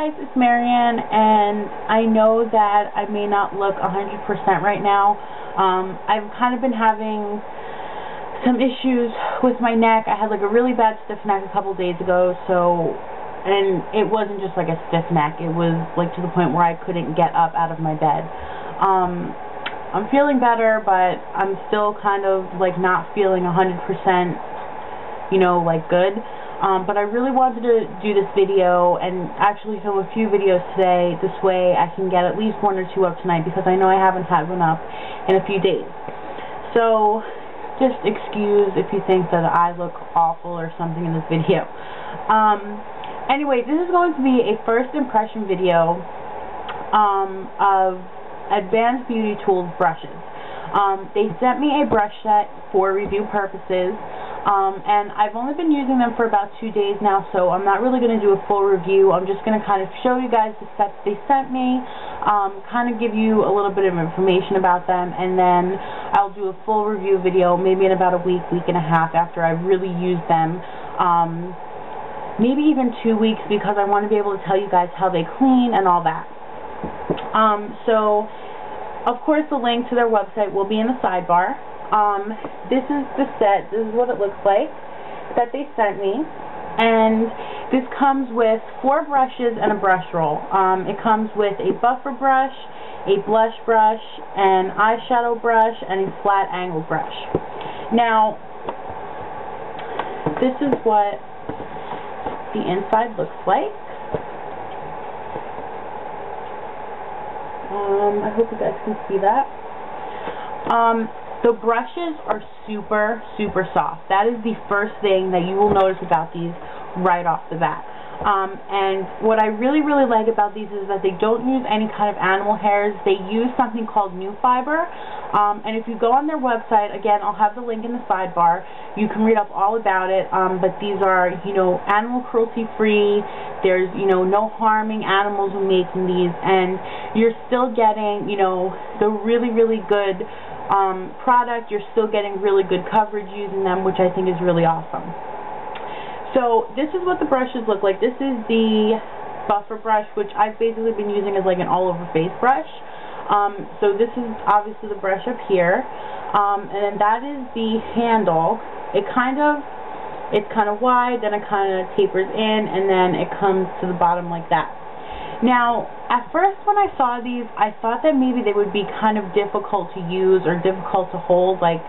guys, it's Marianne, and I know that I may not look 100% right now. I've kind of been having some issues with my neck. I had like a really bad stiff neck a couple days ago, and it wasn't just like a stiff neck. It was like to the point where I couldn't get up out of my bed. I'm feeling better, but I'm still kind of like not feeling 100%, you know, like good. But I really wanted to do this video and actually film a few videos today. This way I can get at least 1 or 2 up tonight, because I know I haven't had one up in a few days. So just excuse if you think that I look awful or something in this video. Anyway, this is going to be a first impression video of Advanced Beauty Tools brushes. They sent me a brush set for review purposes. And I've only been using them for about 2 days now, so I'm not really going to do a full review. I'm just going to kind of show you guys the sets they sent me, kind of give you a little bit of information about them, and then I'll do a full review video maybe in about a week, week and a half after I've really used them. Maybe even 2 weeks, because I want to be able to tell you guys how they clean and all that. So, of course, the link to their website will be in the sidebar. This is the set. This is what it looks like that they sent me, and this comes with 4 brushes and a brush roll. It comes with a buffer brush, a blush brush, an eyeshadow brush, and a flat angle brush. Now, this is what the inside looks like. I hope you guys can see that. The brushes are super, super soft. That is the first thing that you will notice about these right off the bat. And what I really, really like about these is that they don't use any kind of animal hairs. They use something called Nufiber. And if you go on their website, again, I'll have the link in the sidebar. You can read up all about it. But these are, you know, animal cruelty free. There's, you know, no harming animals when making these. And you're still getting, you know, the really, really good product. You're still getting really good coverage using them, which I think is really awesome. So this is what the brushes look like. This is the buffer brush, which I've basically been using as like an all-over face brush. So this is obviously the brush up here, and then that is the handle. It's kind of wide, then it kind of tapers in, and then it comes to the bottom like that. Now, at first when I saw these, I thought that maybe they would be kind of difficult to use or difficult to hold, like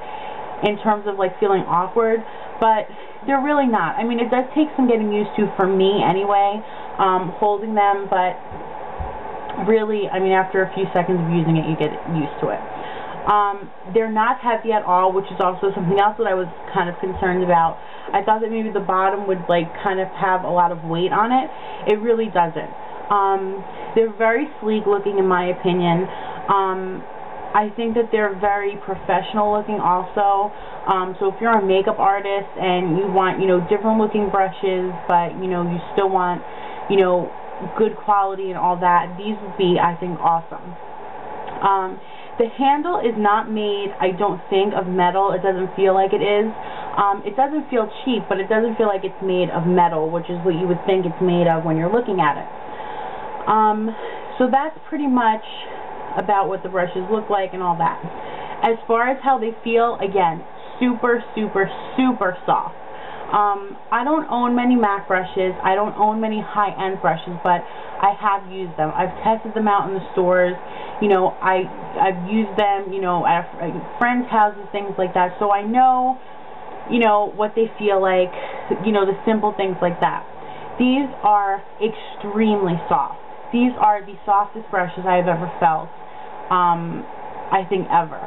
in terms of like feeling awkward, but they're really not. I mean, it does take some getting used to for me anyway, holding them, but really, I mean, after a few seconds of using it, you get used to it. They're not heavy at all, which is also something else that I was kind of concerned about. I thought that maybe the bottom would like kind of have a lot of weight on it. It really doesn't. They're very sleek looking in my opinion. I think that they're very professional looking also. So if you're a makeup artist and you want, you know, different looking brushes, but, you know, you still want, you know, good quality and all that, these would be, I think, awesome. The handle is not made, I don't think, of metal. It doesn't feel like it is. It doesn't feel cheap, but it doesn't feel like it's made of metal, which is what you would think it's made of when you're looking at it. So that's pretty much about what the brushes look like and all that. As far as how they feel, again, super, super, super soft. I don't own many MAC brushes. I don't own many high-end brushes, but I have used them. I've tested them out in the stores. You know, I've used them, you know, at friends' houses, things like that. So I know, you know, what they feel like, you know, the simple things like that. These are extremely soft. These are the softest brushes I have ever felt, I think ever.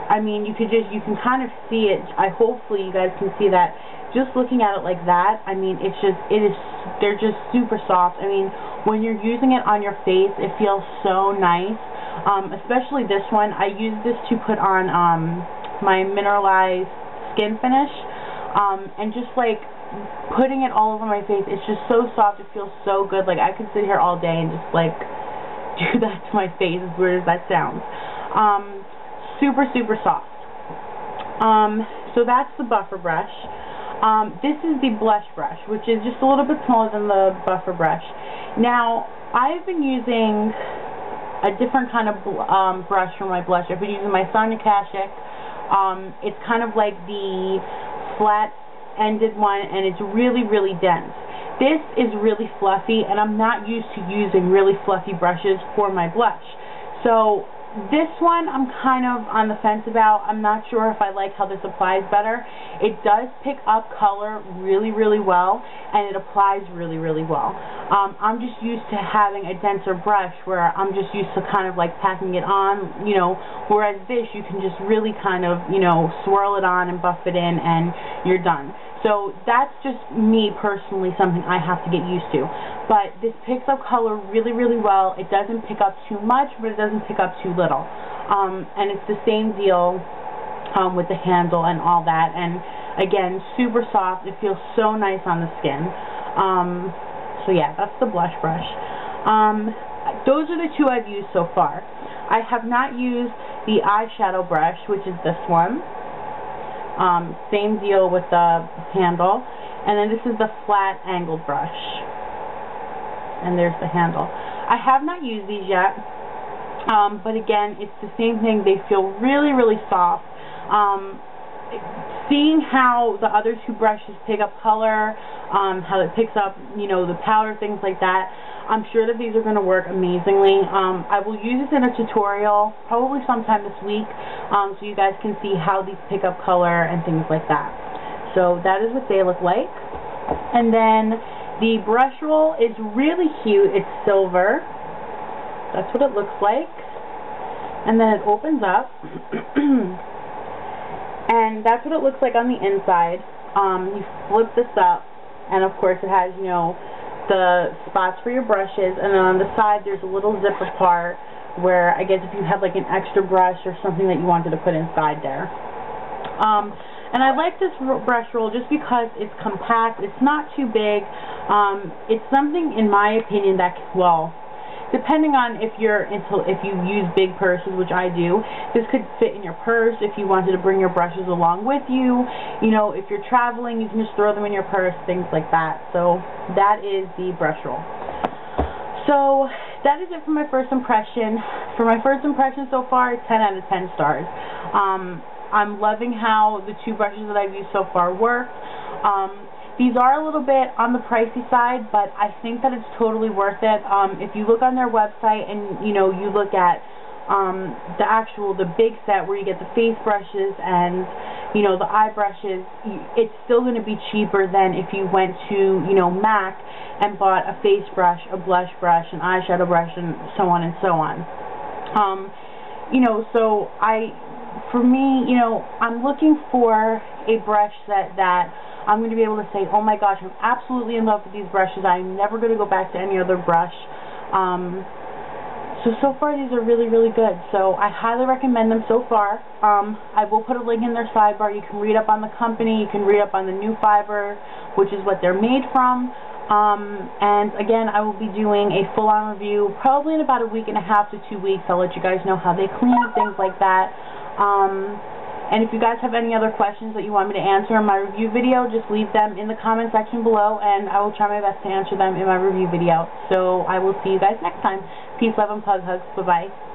I mean, you can kind of see it. Hopefully you guys can see that just looking at it like that. I mean, they're just super soft. I mean, when you're using it on your face, it feels so nice. Especially this one. I use this to put on my mineralized skin finish, and just like putting it all over my face, it's just so soft. It feels so good. Like, I could sit here all day and just like do that to my face, as weird as that sounds. Super, super soft. So that's the buffer brush. This is the blush brush, which is just a little bit smaller than the buffer brush. Now, I've been using a different kind of brush for my blush. I've been using my Sonia Kashuk. It's kind of like the flat-ended one, and it's really, really dense. This is really fluffy, and I'm not used to using really fluffy brushes for my blush. So this one I'm kind of on the fence about. I'm not sure if I like how this applies better. It does pick up color really, really well, and it applies really, really well. I'm just used to having a denser brush where I'm just used to kind of like packing it on, you know, whereas this you can just really kind of, you know, swirl it on and buff it in and you're done. So that's just me personally, something I have to get used to. But this picks up color really, really well. It doesn't pick up too much, but it doesn't pick up too little. And it's the same deal with the handle and all that. And again, super soft. It feels so nice on the skin. So yeah, that's the blush brush. Those are the two I've used so far. I have not used the eyeshadow brush, which is this one. Same deal with the handle. And then this is the flat angled brush. And there's the handle. I have not used these yet. But again, it's the same thing. They feel really, really soft. Seeing how the other two brushes pick up color, how it picks up, you know, the powder, things like that, I'm sure that these are going to work amazingly. I will use this in a tutorial probably sometime this week, so you guys can see how these pick up color and things like that. So that is what they look like. And then the brush roll is really cute. It's silver. That's what it looks like. And then it opens up. And that's what it looks like on the inside. You flip this up, and of course it has, you know, the spots for your brushes, and then on the side there's a little zipper part where I guess if you have like an extra brush or something that you wanted to put inside there. And I like this brush roll just because it's compact, it's not too big. It's something, in my opinion, that, well, depending on if you use big purses, which I do, this could fit in your purse if you wanted to bring your brushes along with you. You know, if you're traveling, you can just throw them in your purse, things like that. So that is the brush roll. So that is it for my first impression. For my first impression so far, 10 out of 10 stars. I'm loving how the two brushes that I've used so far work. These are a little bit on the pricey side, but I think that it's totally worth it. If you look on their website and, you know, you look at the big set where you get the face brushes and, you know, the eye brushes, it's still going to be cheaper than if you went to, you know, MAC and bought a face brush, a blush brush, an eyeshadow brush, and so on and so on. You know, so for me, you know, I'm looking for a brush that I'm going to be able to say, oh my gosh, I'm absolutely in love with these brushes. I'm never going to go back to any other brush. So far these are really, really good. So I highly recommend them so far. I will put a link in their sidebar. You can read up on the company. You can read up on the new fiber, which is what they're made from. And again, I will be doing a full-on review probably in about a week and a half to 2 weeks. I'll let you guys know how they clean and things like that. And if you guys have any other questions that you want me to answer in my review video, just leave them in the comment section below, and I will try my best to answer them in my review video. So I will see you guys next time. Peace, love, and pug hugs. Bye-bye.